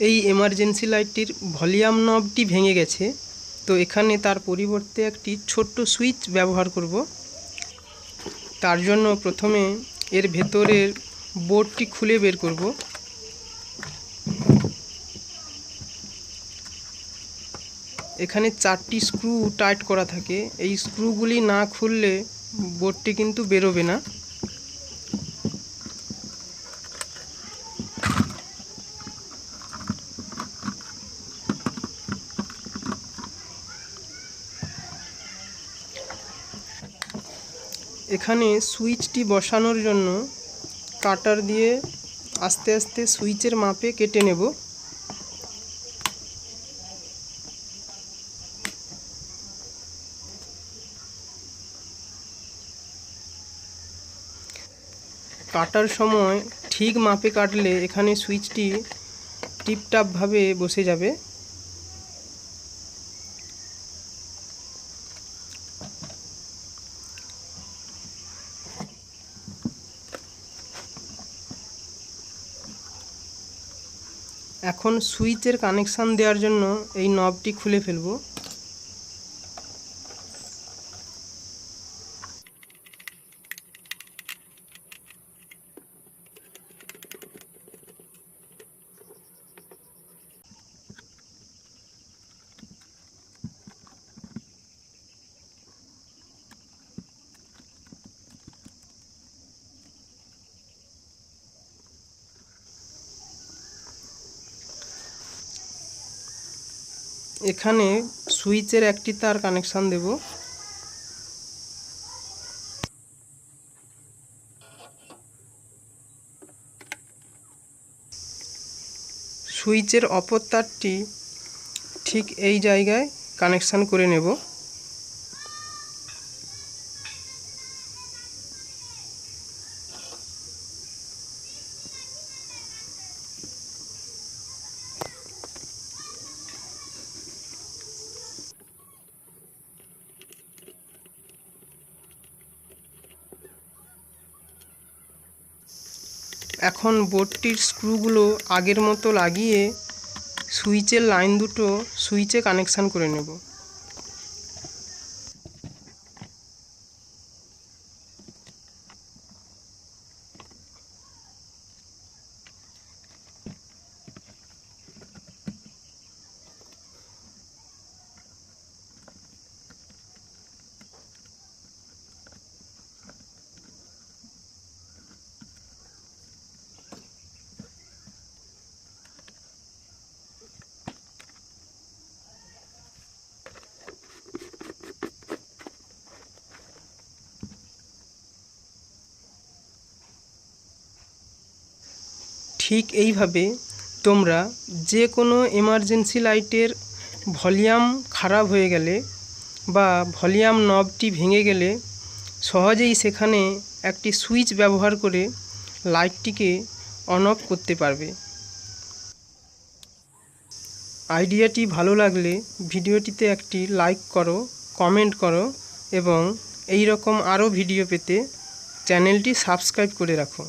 এই emergency লাইটটির volume নবটি ভেঙে গেছে, তো এখানে তার পরিবর্তে একটি ছোট্ট সুইচ ব্যবহার করব। তার জন্য প্রথমে এর ভেতরের বোর্ডটি খুলে বের করব। এখানে 4টি স্ক্রু টাইট করা থাকে, এই স্ক্রুগুলি না খুললে বোর্ডটি কিন্তু বেরোবে না। এখানে সুইচটি বসানোর জন্য কাটার দিয়ে আস্তে আস্তে সুইচের মাপে কেটে নেব। কাটার সময় ঠিক মাপে কাটলে এখানে সুইচটি টিপটাপভাবে বসে যাবে। এখন সুইচের কানেকশান দেওয়ার জন্য এই নবটি খুলে ফেলব। এখানে সুইচের একটি তার কানেকশান দেব। সুইচের অপর তারটি ঠিক এই জায়গায় কানেকশান করে নেব। এখন বোর্ডটির স্ক্রুগুলো আগের মতো লাগিয়ে সুইচের লাইন দুটো সুইচে কানেকশান করে নেব। ঠিক এইভাবে তোমরা যে কোনো এমার্জেন্সি লাইটের ভলিউম খারাপ হয়ে গেলে বা ভলিউম নবটি ভেঙে গেলে সহজেই সেখানে একটি সুইচ ব্যবহার করে লাইটটিকে অন অফ করতে পারবে। আইডিয়াটি ভালো লাগলে ভিডিওটিতে একটি লাইক করো, কমেন্ট করো এবং এই রকম আরও ভিডিও পেতে চ্যানেলটি সাবস্ক্রাইব করে রাখো।